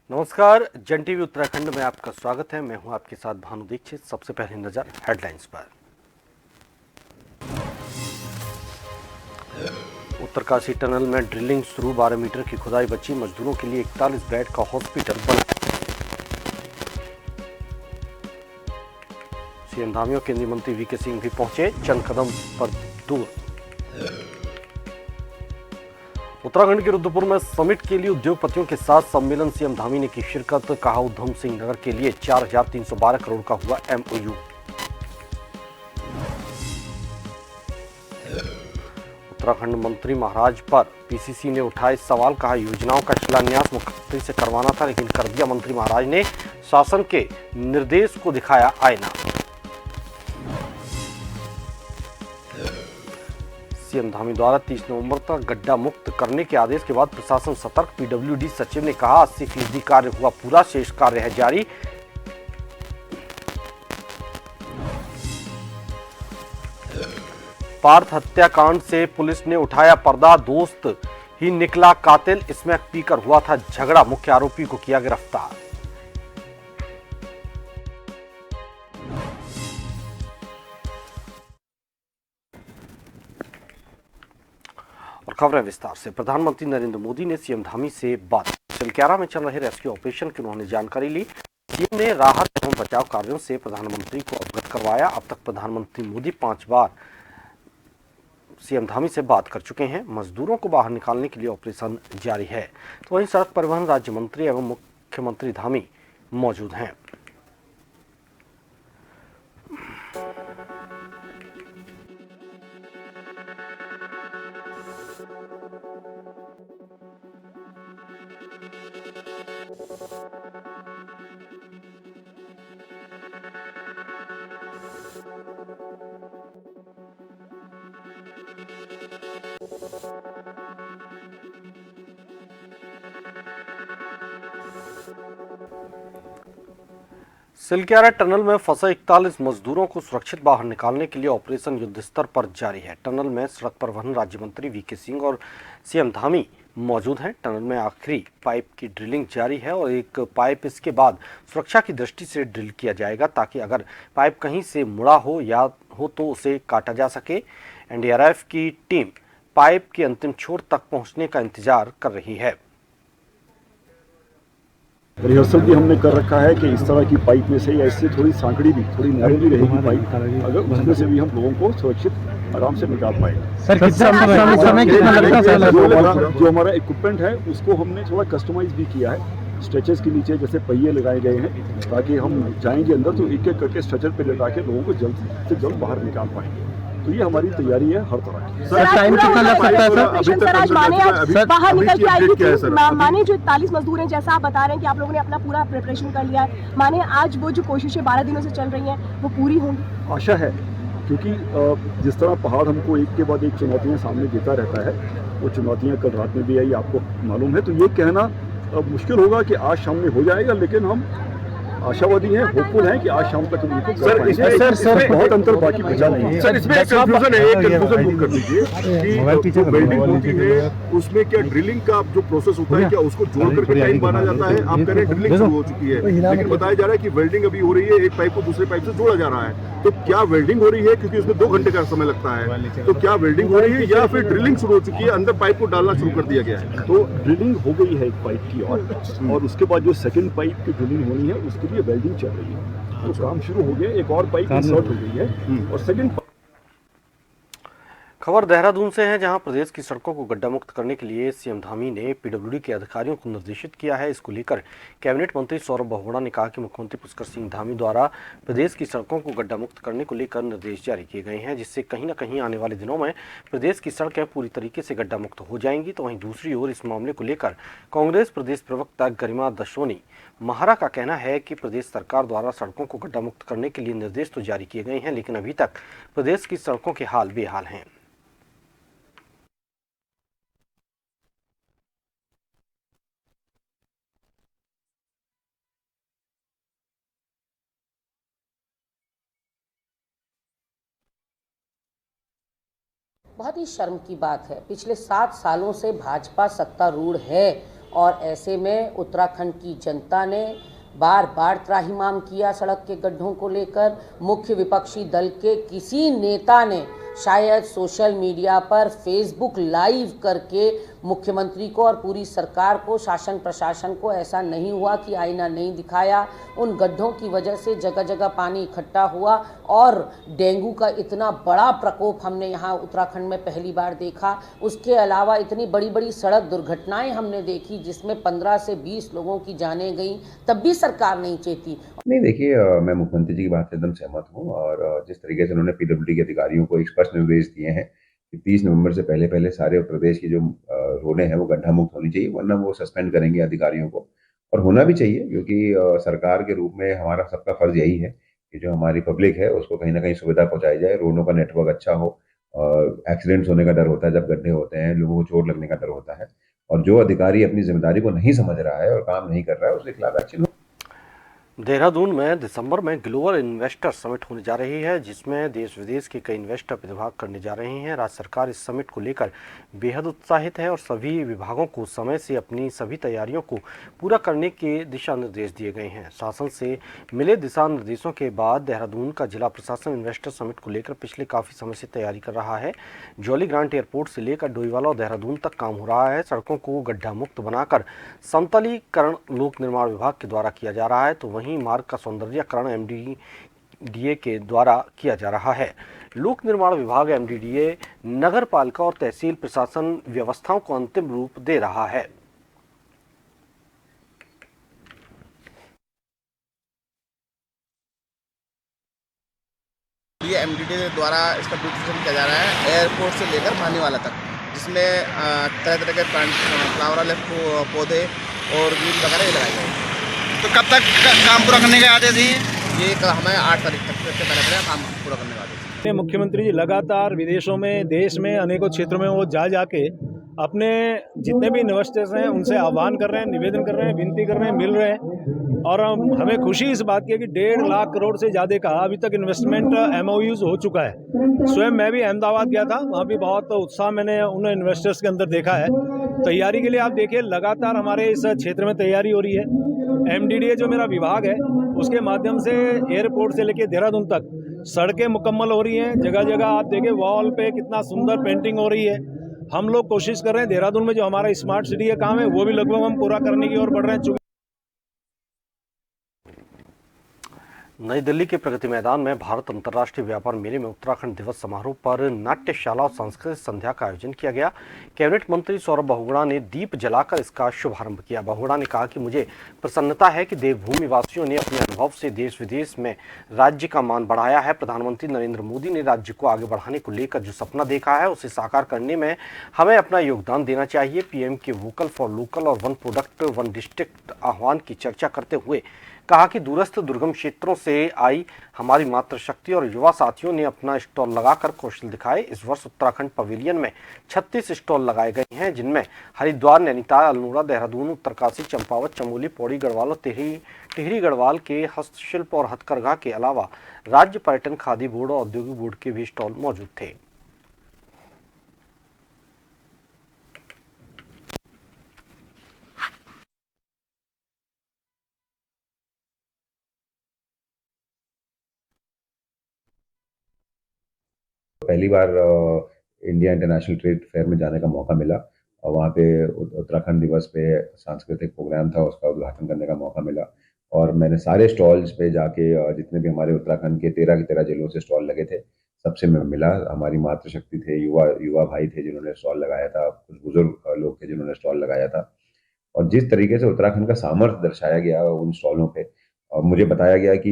नमस्कार, जन टीवी उत्तराखंड में आपका स्वागत है। मैं हूं आपके साथ भानु दीक्षित। सबसे पहले नजर हेडलाइंस पर। उत्तरकाशी टनल में ड्रिलिंग शुरू, 12 मीटर की खुदाई बची, मजदूरों के लिए 41 बेड का हॉस्पिटल बना। सीएम धामी और केंद्रीय मंत्री वीके सिंह भी पहुंचे, चंद कदम पर दूर। उत्तराखंड के रुद्रपुर में समिट के लिए उद्योगपतियों के साथ सम्मेलन, सीएम धामी ने की शिरकत। कहा उधम सिंह नगर के लिए 4,312 करोड़ का हुआ MOU। उत्तराखंड मंत्री महाराज पर PCC ने उठाए सवाल। कहा योजनाओं का शिलान्यास मुख्यमंत्री से करवाना था, लेकिन कर दिया। मंत्री महाराज ने शासन के निर्देश को दिखाया आईना। सीएम धामी द्वारा 30 नवंबर तक गड्ढा मुक्त करने के आदेश के बाद प्रशासन सतर्क। PWD सचिव ने कहा 80% कार्य हुआ पूरा, शेष कार्य है जारी। पार्थ हत्याकांड से पुलिस ने उठाया पर्दा, दोस्त ही निकला कातिल, इसमें पीकर हुआ था झगड़ा, मुख्य आरोपी को किया गिरफ्तार। और खबरें विस्तार से। प्रधानमंत्री नरेंद्र मोदी ने सीएम धामी से बात। सिलक्यारा में चल रहे रेस्क्यू ऑपरेशन की उन्होंने जानकारी ली। सीएम ने राहत एवं बचाव कार्यों से प्रधानमंत्री को अवगत करवाया। अब तक प्रधानमंत्री मोदी 5 बार सीएम धामी से बात कर चुके हैं। मजदूरों को बाहर निकालने के लिए ऑपरेशन जारी है। तो वहीं सड़क परिवहन राज्य मंत्री एवं मुख्यमंत्री धामी मौजूद हैं। सिलक्यारा टनल में फंसे 41 मजदूरों को सुरक्षित बाहर निकालने के लिए ऑपरेशन युद्ध स्तर पर जारी है। टनल में सड़क परिवहन राज्य मंत्री वीके सिंह और सीएम धामी मौजूद हैं। टनल में आखिरी पाइप की ड्रिलिंग जारी है और एक पाइप इसके बाद सुरक्षा की दृष्टि से ड्रिल किया जाएगा, ताकि अगर पाइप कहीं से मुड़ा हो या हो तो उसे काटा जा सके। NDRF की टीम पाइप के अंतिम छोर तक पहुंचने का इंतजार कर रही है। रिहर्सल भी हमने कर रखा है कि इस तरह की पाइप में से या इससे थोड़ी सांकड़ी भी, थोड़ी नैरो भी रहेगी पाइप, अगर उसमें से भी हम लोगों को सुरक्षित आराम से निकाल पाएंगे। सर समय कितना लगता है? जो हमारा इक्विपमेंट है उसको हमने थोड़ा कस्टमाइज भी किया है। स्ट्रेचर्स के नीचे जैसे पहिए लगाए गए हैं, ताकि हम जाएंगे अंदर तो एक एक करके स्ट्रेचर पे लगा के लोगों को जल्द से जल्द बाहर निकाल पाएंगे। तो ये हमारी तैयारी है हर तरह की। सर टाइम कितना लग सकता है सर? सर आज बाहर निकल के आई थी। माने जो 41 मजदूर हैं, जैसा आप बता रहे हैं कि आप लोगों ने अपना पूरा प्रिपरेशन कर लिया है, माने आज वो जो कोशिशें 12 दिनों से चल रही हैं वो पूरी होंगी? आशा है, क्योंकि जिस तरह पहाड़ हमको एक के बाद एक चुनौतियां सामने देता रहता है, वो चुनौतियां कल रात में भी आई, आपको मालूम है। तो ये कहना मुश्किल होगा कि आज शाम में हो जाएगा, लेकिन हम आशावादी हैं, होपफुल हैं कि आज शाम तक उनको कर पाएंगे। सर बहुत अंतर बाकी बचा नहीं है। सर इसमें एक कंफ्यूजन है, एक कंफ्यूजन दूर कर दीजिए कि जो वेल्डिंग होती है उसमें क्या ड्रिलिंग का जो प्रोसेस होता है, क्या उसको जोड़ करके टाइम माना जाता है? आप कह रहे हैं ड्रिलिंग शुरू हो चुकी है, लेकिन बताया जा रहा है कि वेल्डिंग अभी हो रही है, एक पाइप को दूसरे पाइप से जोड़ा जा रहा है। तो क्या वेल्डिंग हो रही है? क्योंकि उसमें 2 घंटे का समय लगता है। तो क्या वेल्डिंग हो रही है या फिर ड्रिलिंग शुरू हो चुकी है, अंदर पाइप को डालना शुरू कर दिया गया है? तो ड्रिलिंग हो गई है एक पाइप की और उसके बाद जो सेकंड पाइप की ड्रिलिंग होनी है उसके लिए वेल्डिंग चल रही है। तो काम शुरू हो गया, एक और पाइप इंसर्ट हो गई है और सेकंड। खबर देहरादून से है, जहां प्रदेश की सड़कों को गड्ढा मुक्त करने के लिए सीएम धामी ने पीडब्ल्यूडी के अधिकारियों को निर्देशित किया है। इसको लेकर कैबिनेट मंत्री सौरभ बहुगुणा ने कहा कि मुख्यमंत्री पुष्कर सिंह धामी द्वारा प्रदेश की सड़कों को गड्ढा मुक्त करने को लेकर निर्देश जारी किए गए हैं, जिससे कहीं न कहीं आने वाले दिनों में प्रदेश की सड़कें पूरी तरीके से गड्ढा मुक्त हो जाएंगी। तो वहीं दूसरी ओर इस मामले को लेकर कांग्रेस प्रदेश प्रवक्ता गरिमा दशोनी महारा का कहना है कि प्रदेश सरकार द्वारा सड़कों को गड्ढा मुक्त करने के लिए निर्देश तो जारी किए गए हैं, लेकिन अभी तक प्रदेश की सड़कों के हाल बेहाल हैं। बहुत ही शर्म की बात है, पिछले 7 सालों से भाजपा सत्तारूढ़ है और ऐसे में उत्तराखंड की जनता ने बार बार त्राहिमाम किया सड़क के गड्ढों को लेकर। मुख्य विपक्षी दल के किसी नेता ने शायद सोशल मीडिया पर फेसबुक लाइव करके मुख्यमंत्री को और पूरी सरकार को, शासन प्रशासन को ऐसा नहीं हुआ कि आईना नहीं दिखाया। उन गड्ढों की वजह से जगह जगह पानी इकट्ठा हुआ और डेंगू का इतना बड़ा प्रकोप हमने यहाँ उत्तराखंड में पहली बार देखा। उसके अलावा इतनी बड़ी बड़ी सड़क दुर्घटनाएं हमने देखी जिसमें 15 से 20 लोगों की जानें गई, तब भी सरकार नहीं चेती। नहीं, देखिए, मैं मुख्यमंत्री जी की बात से एकदम सहमत हूँ और जिस तरीके से उन्होंने पीडब्ल्यूडी के अधिकारियों को एक स्पष्ट निर्देश दिए हैं कि 30 नवंबर से पहले सारे प्रदेश की जो रोडें हैं वो गड्ढा मुक्त होनी चाहिए, वरना वो सस्पेंड करेंगे अधिकारियों को। और होना भी चाहिए, क्योंकि सरकार के रूप में हमारा सबका फर्ज यही है कि जो हमारी पब्लिक है उसको कहीं ना कहीं सुविधा पहुंचाई जाए, रोडों का नेटवर्क अच्छा हो। एक्सीडेंट्स होने का डर होता है जब गड्ढे होते हैं, लोगों को चोट लगने का डर होता है, और जो अधिकारी अपनी जिम्मेदारी को नहीं समझ रहा है और काम नहीं कर रहा है उसके खिलाफ एक्शन हो। देहरादून में दिसंबर में ग्लोबल इन्वेस्टर समिट होने जा रही है, जिसमें देश विदेश के कई इन्वेस्टर प्रतिभाग करने जा रहे हैं। राज्य सरकार इस समिट को लेकर बेहद उत्साहित है और सभी विभागों को समय से अपनी सभी तैयारियों को पूरा करने के दिशा निर्देश दिए गए हैं। शासन से मिले दिशा निर्देशों के बाद देहरादून का जिला प्रशासन इन्वेस्टर समिट को लेकर पिछले काफ़ी समय से तैयारी कर रहा है। जौली ग्रांट एयरपोर्ट से लेकर डोईवाला और देहरादून तक काम हो रहा है। सड़कों को गड्ढा मुक्त बनाकर समतलीकरण लोक निर्माण विभाग के द्वारा किया जा रहा है, तो वहीं मार्ग का सौंदर्यीकरण एमडीडीए के द्वारा किया जा रहा है। लोक निर्माण विभाग, एमडीडीए, नगर पालिका और तहसील प्रशासन व्यवस्थाओं को अंतिम रूप दे रहा है। ये एमडीडीए द्वारा इसका ब्यूटिफिकेशन किया जा रहा है एयरपोर्ट से लेकर भानीवाला तक, जिसमें तरह तरह के फ्लावर वाले पौधे और ग्रीन वगैरह लगाए गए। तो कब तक काम पूरा करने के आदेश दिए? ये हमें 8 तारीख तक से पहले काम पूरा करने का आदेश है। मुख्यमंत्री जी लगातार विदेशों में, देश में अनेकों क्षेत्रों में वो जाके अपने जितने भी इन्वेस्टर्स हैं उनसे आह्वान कर रहे हैं, निवेदन कर रहे हैं, विनती कर रहे हैं, मिल रहे हैं। और हमें खुशी इस बात की है कि 1.5 लाख करोड़ से ज़्यादा का अभी तक इन्वेस्टमेंट MOUs हो चुका है। स्वयं मैं भी अहमदाबाद गया था, वहाँ भी बहुत उत्साह मैंने उन इन्वेस्टर्स के अंदर देखा है। तैयारी के लिए आप देखिए लगातार हमारे इस क्षेत्र में तैयारी हो रही है। MDDA जो मेरा विभाग है उसके माध्यम से एयरपोर्ट से लेके देहरादून तक सड़कें मुकम्मल हो रही हैं। जगह जगह आप देखिए वॉल पे कितना सुंदर पेंटिंग हो रही है। हम लोग कोशिश कर रहे हैं देहरादून में जो हमारा स्मार्ट सिटी का काम है वो भी लगभग हम पूरा करने की ओर बढ़ रहे हैं। नई दिल्ली के प्रगति मैदान में भारत अंतर्राष्ट्रीय व्यापार मेले में उत्तराखंड दिवस समारोह पर नाट्यशाला और सांस्कृतिक संध्या का आयोजन किया गया। कैबिनेट मंत्री सौरभ बहुगुणा ने दीप जलाकर इसका शुभारंभ किया। बहुगुणा ने कहा कि मुझे प्रसन्नता है कि देवभूमि वासियों ने अपने अनुभव से देश विदेश में राज्य का मान बढ़ाया है। प्रधानमंत्री नरेंद्र मोदी ने राज्य को आगे बढ़ाने को लेकर जो सपना देखा है उसे साकार करने में हमें अपना योगदान देना चाहिए। पीएम के वोकल फॉर लोकल और वन प्रोडक्ट वन डिस्ट्रिक्ट आह्वान की चर्चा करते हुए कहा कि दूरस्थ दुर्गम क्षेत्रों से आई हमारी मातृशक्ति और युवा साथियों ने अपना स्टॉल लगाकर कौशल दिखाए। इस वर्ष उत्तराखंड पवेलियन में 36 स्टॉल लगाए गए हैं, जिनमें हरिद्वार, नैनीताल, अल्मोड़ा, देहरादून, उत्तरकाशी, चंपावत, चमोली, पौड़ी गढ़वाल और टिहरी गढ़वाल के हस्तशिल्प और हथकरघा के अलावा राज्य पर्यटन, खादी बोर्ड और औद्योगिक बोर्ड के भी स्टॉल मौजूद थे। पहली बार इंडिया इंटरनेशनल ट्रेड फेयर में जाने का मौका मिला और वहाँ पे उत्तराखंड दिवस पे सांस्कृतिक प्रोग्राम था, उसका उद्घाटन करने का मौका मिला। और मैंने सारे स्टॉल्स पे जाके जितने भी हमारे उत्तराखंड के 13 जिलों से स्टॉल लगे थे सबसे मैं मिला। हमारी मातृशक्ति थे, युवा युवा भाई थे जिन्होंने स्टॉल लगाया था, कुछ बुजुर्ग लोग थे जिन्होंने स्टॉल लगाया था। और जिस तरीके से उत्तराखंड का सामर्थ्य दर्शाया गया उन स्टॉलों पे, और मुझे बताया गया कि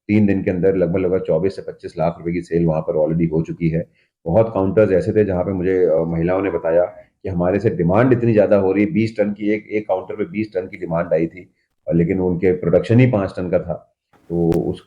3 दिन के अंदर लगभग लगभग 24 से 25 लाख रुपए की सेल वहां पर ऑलरेडी हो चुकी है। बहुत काउंटर्स ऐसे थे जहां पे मुझे महिलाओं ने बताया कि हमारे से डिमांड इतनी ज्यादा हो रही है, 20 टन की एक काउंटर पे 20 टन की डिमांड आई थी, लेकिन उनके प्रोडक्शन ही 5 टन का था। तो उस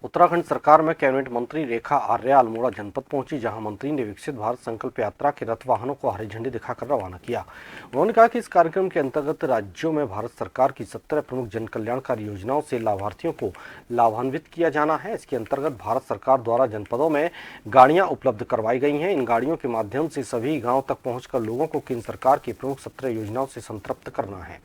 उत्तराखंड सरकार में कैबिनेट मंत्री रेखा आर्य अल्मोड़ा जनपद पहुंची, जहां मंत्री ने विकसित भारत संकल्प यात्रा के रथ वाहनों को हरी झंडी दिखाकर रवाना किया। उन्होंने कहा कि इस कार्यक्रम के अंतर्गत राज्यों में भारत सरकार की 17 प्रमुख जन कल्याणकारी योजनाओं से लाभार्थियों को लाभान्वित किया जाना है। इसके अंतर्गत भारत सरकार द्वारा जनपदों में गाड़ियां उपलब्ध करवाई गई हैं। इन गाड़ियों के माध्यम से सभी गाँव तक पहुंचकर लोगों को केंद्र सरकार की प्रमुख 17 योजनाओं से संतृप्त करना है।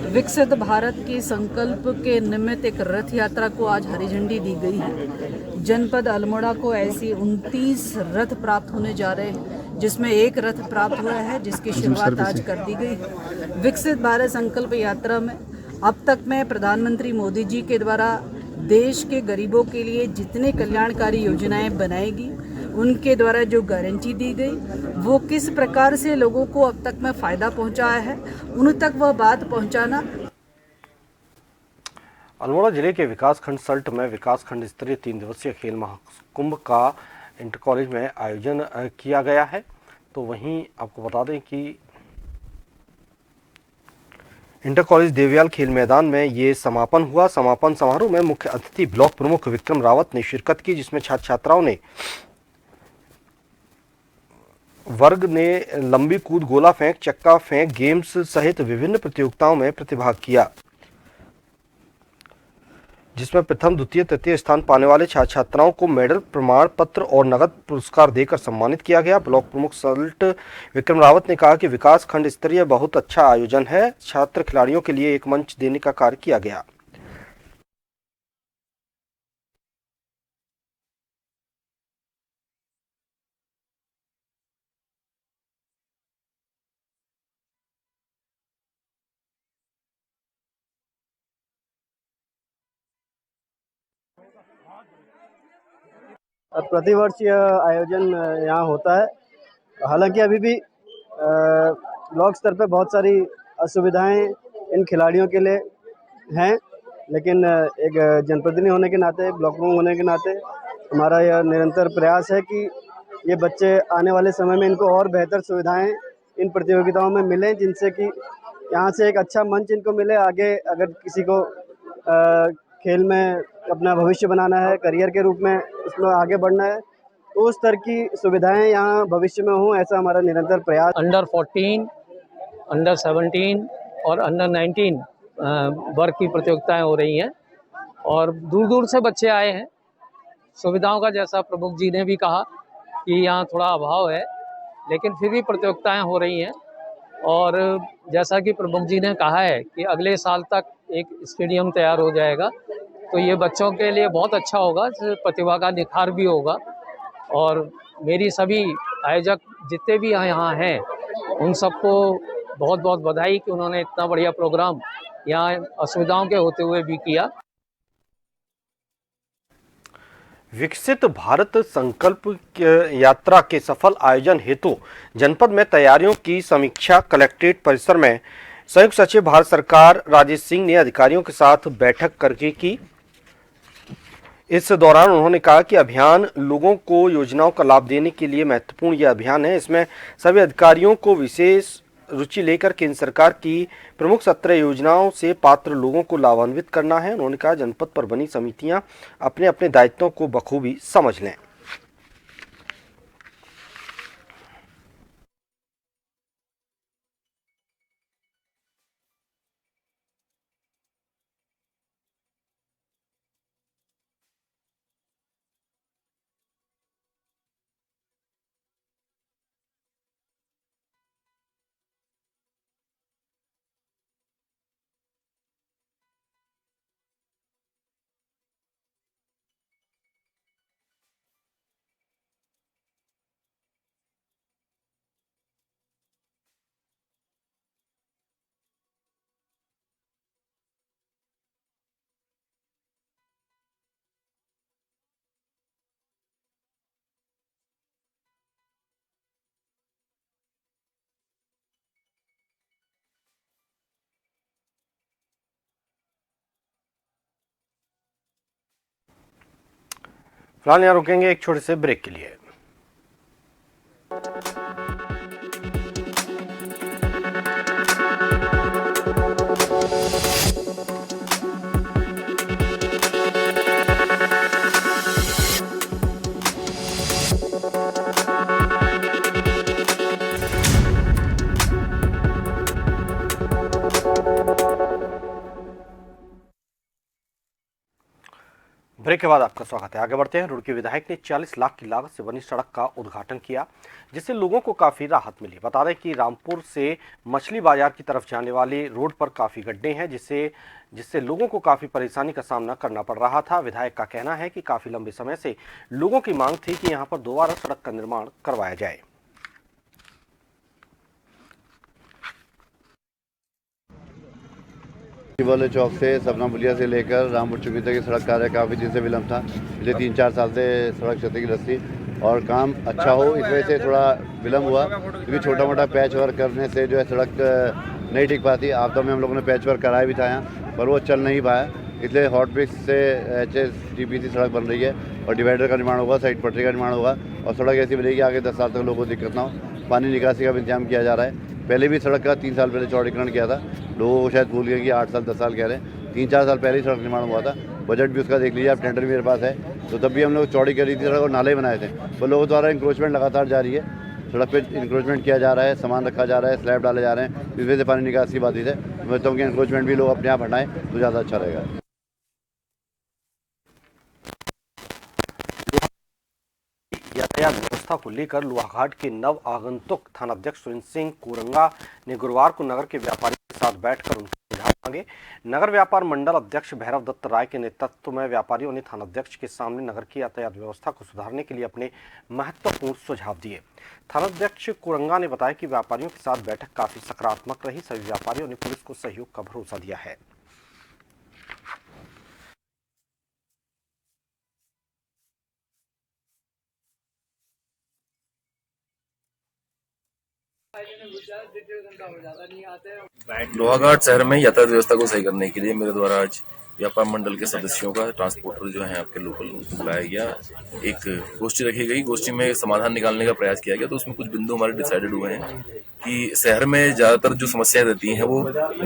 विकसित भारत के संकल्प के निमित्त एक रथ यात्रा को आज हरी झंडी दी गई है। जनपद अल्मोड़ा को ऐसी 29 रथ प्राप्त होने जा रहे हैं, जिसमें एक रथ प्राप्त हुआ है जिसकी शुरुआत आज कर दी गई है। विकसित भारत संकल्प यात्रा में अब तक में प्रधानमंत्री मोदी जी के द्वारा देश के गरीबों के लिए जितने कल्याणकारी योजनाएं बनाएगी, उनके द्वारा जो गारंटी दी गई, वो किस प्रकार से लोगों को अब तक में फायदा पहुंचाया है, उन तक वह बात पहुंचाना। अल्मोड़ा जिले के विकासखंड सल्ट में विकासखंड स्तरीय 3 दिवसीय खेल महाकुंभ का इंटर कॉलेज में आयोजन किया गया है। तो वहीं आपको बता दें कि इंटर कॉलेज देवयाल खेल मैदान में ये समापन हुआ। समापन समारोह में मुख्य अतिथि ब्लॉक प्रमुख विक्रम रावत ने शिरकत की, जिसमें छात्र छात्राओं ने वर्ग ने लंबी कूद, गोला फेंक, चक्का फेंक गेम्स सहित विभिन्न प्रतियोगिताओं में प्रतिभाग किया, जिसमें प्रथम, द्वितीय, तृतीय स्थान पाने वाले छात्र छात्राओं को मेडल, प्रमाण पत्र और नगद पुरस्कार देकर सम्मानित किया गया। ब्लॉक प्रमुख सल्ट विक्रम रावत ने कहा कि विकास खंड स्तरीय बहुत अच्छा आयोजन है। छात्र खिलाड़ियों के लिए एक मंच देने का कार्य किया गया। प्रतिवर्ष यह आयोजन यहाँ होता है। हालांकि अभी भी ब्लॉक स्तर पर बहुत सारी असुविधाएं इन खिलाड़ियों के लिए हैं, लेकिन एक जनप्रतिनिधि होने के नाते, ब्लॉक प्रमुख होने के नाते हमारा यह निरंतर प्रयास है कि ये बच्चे आने वाले समय में इनको और बेहतर सुविधाएं इन प्रतियोगिताओं में मिलें, जिनसे कि यहाँ से एक अच्छा मंच इनको मिले। आगे अगर किसी को खेल में अपना भविष्य बनाना है, करियर के रूप में इसमें आगे बढ़ना है, तो उस तरह की सुविधाएं यहाँ भविष्य में हों, ऐसा हमारा निरंतर प्रयास। अंडर 14, अंडर 17 और अंडर 19 वर्ग की प्रतियोगिताएं हो रही हैं और दूर दूर से बच्चे आए हैं। सुविधाओं का जैसा प्रमुख जी ने भी कहा कि यहाँ थोड़ा अभाव है, लेकिन फिर भी प्रतियोगिताएं हो रही हैं। और जैसा कि प्रमुख जी ने कहा है कि अगले साल तक एक स्टेडियम तैयार हो जाएगा, तो ये बच्चों के लिए बहुत अच्छा होगा, प्रतिभा का निखार भी होगा। और मेरी सभी आयोजक जितने भी यहाँ हैं, उन सबको बहुत बहुत बधाई कि उन्होंने इतना बढ़िया प्रोग्राम यहाँ असुविधाओं के होते हुए भी किया। विकसित भारत संकल्प यात्रा के सफल आयोजन हेतु जनपद में तैयारियों की समीक्षा कलेक्ट्रेट परिसर में संयुक्त सचिव भारत सरकार राजेश सिंह ने अधिकारियों के साथ बैठक करके की। इस दौरान उन्होंने कहा कि अभियान लोगों को योजनाओं का लाभ देने के लिए महत्वपूर्ण यह अभियान है। इसमें सभी अधिकारियों को विशेष रुचि लेकर केंद्र सरकार की प्रमुख 17 योजनाओं से पात्र लोगों को लाभान्वित करना है। उन्होंने कहा जनपद पर बनी समितियां अपने अपने दायित्वों को बखूबी समझ लें। फिलहाल यहाँ रुकेंगे एक छोटे से ब्रेक के लिए। ब्रेक के बाद आपका स्वागत है। आगे बढ़ते हैं। रुड़की विधायक ने 40 लाख की लागत से बनी सड़क का उद्घाटन किया, जिससे लोगों को काफी राहत मिली। बता दें कि रामपुर से मछली बाजार की तरफ जाने वाली रोड पर काफी गड्ढे हैं, जिससे लोगों को काफी परेशानी का सामना करना पड़ रहा था। विधायक का कहना है कि काफी लंबे समय से लोगों की मांग थी कि यहाँ पर दोबारा सड़क का निर्माण करवाया जाए। वाले चौक से सपना बुलिया से लेकर रामपुर चुकी तक की सड़क कार्य काफ़ी दिन से विलम्ब था। पिछले 3-4 साल से सड़क क्षतिग्रस्त थी और काम अच्छा हो इस वजह से थोड़ा विलम्ब हुआ, क्योंकि छोटा मोटा पैच वर्क करने से जो है सड़क नहीं टिक पाती। आपदा में हम लोगों ने पैच वर्क कराया भी था यहाँ, पर वो चल नहीं पाया। इसलिए हॉट ब्रिक्स से HSDPC सड़क बन रही है और डिवाइडर का निर्माण होगा, साइड पटरी का निर्माण होगा और सड़क ऐसी बनेगी आगे 10 साल तक लोगों को दिक्कत ना हो। पानी निकासी का भी इंतजाम किया जा रहा है। पहले भी सड़क का 3 साल पहले चौड़ीकरण किया था, लोगों को शायद भूल गए कि 8 साल 10 साल कह रहे हैं। 3-4 साल पहले ही सड़क निर्माण हुआ था। बजट भी उसका देख लीजिए आप, टेंडर मेरे पास है। तो तब भी हम लोग चौड़ी करी थी सड़क और नाले बनाए थे। वो लोगों द्वारा इंक्रोचमेंट लगातार जारी है, सड़क पे इंक्रोचमेंट किया जा रहा है, सामान रखा जा रहा है, स्लैब डाले जा रहे हैं, इस वजह से पानी निकासी बाधित है। मैं समझता हूँ कि इंक्रोचमेंट भी लोग अपने आप हटाएं तो ज़्यादा अच्छा रहेगा। यातायात व्यवस्था को लेकर लोहाघाट के नव आगंतुक थानाध्यक्ष सुरेंद्र सिंह कोरंगा ने गुरुवार को नगर के व्यापारियों के साथ बैठकर उनके सुझाव मांगे। नगर व्यापार मंडल अध्यक्ष भैरव दत्त राय के नेतृत्व में व्यापारियों ने थानाध्यक्ष के सामने नगर की यातायात व्यवस्था को सुधारने के लिए अपने महत्वपूर्ण सुझाव दिए। थानाध्यक्ष कोरंगा ने बताया कि व्यापारियों के साथ बैठक काफी सकारात्मक रही। सभी व्यापारियों ने पुलिस को सहयोग का भरोसा दिया है। लोहाघाट शहर में यातायात व्यवस्था को सही करने के लिए मेरे द्वारा आज व्यापार मंडल के सदस्यों का, ट्रांसपोर्टर जो है आपके लोकल, उनको बुलाया गया। एक गोष्ठी रखी गई, गोष्ठी में समाधान निकालने का प्रयास किया गया। तो उसमें कुछ बिंदु हमारे डिसाइडेड हुए हैं कि शहर में ज्यादातर जो समस्याएं रहती हैं वो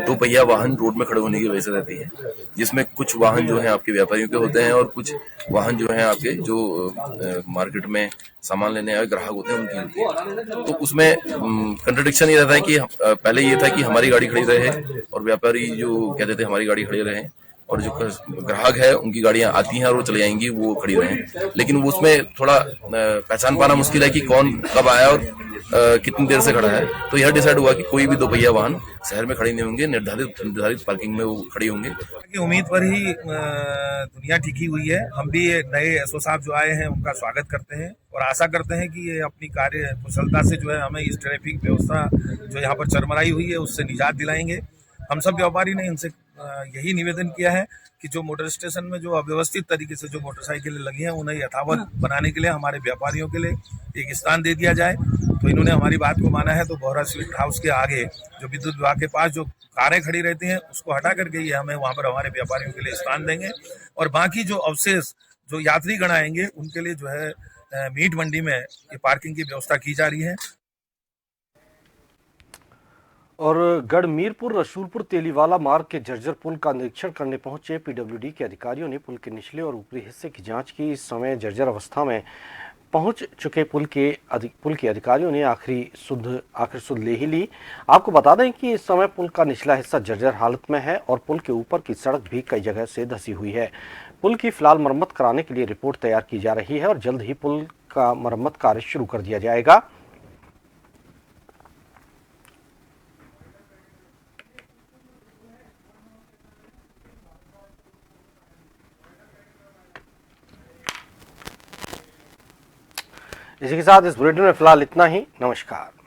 2 पहिया वाहन रोड में खड़े होने की वजह से रहती है, जिसमें कुछ वाहन जो है आपके व्यापारियों के होते हैं और कुछ वाहन जो है आपके जो मार्केट में सामान लेने आए ग्राहक होते हैं उनकी होती है। तो उसमें कंट्रडिक्शन ये रहता है कि पहले ये था कि हमारी गाड़ी खड़ी रहे और व्यापारी जो कहते थे हमारी गाड़ी खड़ी रहे, और जो ग्राहक है उनकी गाड़ियां आती हैं और वो चली जाएंगी, वो खड़ी रहें। लेकिन वो उसमें थोड़ा पहचान पाना मुश्किल है कि कौन कब आया और कितनी देर से खड़ा है। तो यह डिसाइड हुआ कि कोई भी 2 पहिया वाहन शहर में खड़े नहीं होंगे, निर्धारित पार्किंग में वो खड़ी होंगे। उम्मीद पर ही दुनिया टिकी हुई है। हम भी नए एसओ साहब जो आए हैं उनका स्वागत करते हैं और आशा करते हैं कि ये अपनी कार्य कुशलता से जो है हमें इस ट्रैफिक व्यवस्था जो यहाँ पर चरमराई हुई है उससे निजात दिलाएंगे। हम सब व्यापारी ने इनसे यही निवेदन किया है कि जो मोटर स्टेशन में जो अव्यवस्थित तरीके से जो मोटरसाइकिलें लगी हैं उन्हें यथावत बनाने के लिए हमारे व्यापारियों के लिए एक स्थान दे दिया जाए। तो इन्होंने हमारी बात को माना है। तो बोहरा स्वीट हाउस के आगे जो विद्युत विभाग के पास जो कारें खड़ी रहती हैं उसको हटा करके ये हमें वहाँ पर हमारे व्यापारियों के लिए स्थान देंगे और बाकी जो अवशेष जो यात्रीगण आएंगे उनके लिए जो है मीट मंडी में ये पार्किंग की व्यवस्था की जा रही है। और गढ़मीरपुर रसूलपुर तेलीवाला मार्ग के जर्जर पुल का निरीक्षण करने पहुंचे PWD के अधिकारियों ने पुल के निचले और ऊपरी हिस्से की जांच की। इस समय जर्जर अवस्था में पहुंच चुके पुल के अधिकारियों ने आखिरी सुध ले ही ली। आपको बता दें कि इस समय पुल का निचला हिस्सा जर्जर हालत में है और पुल के ऊपर की सड़क भी कई जगह से धंसी हुई है। पुल की फिलहाल मरम्मत कराने के लिए रिपोर्ट तैयार की जा रही है और जल्द ही पुल का मरम्मत कार्य शुरू कर दिया जाएगा। इसी के साथ इस बुलेटिन में फिलहाल इतना ही। नमस्कार।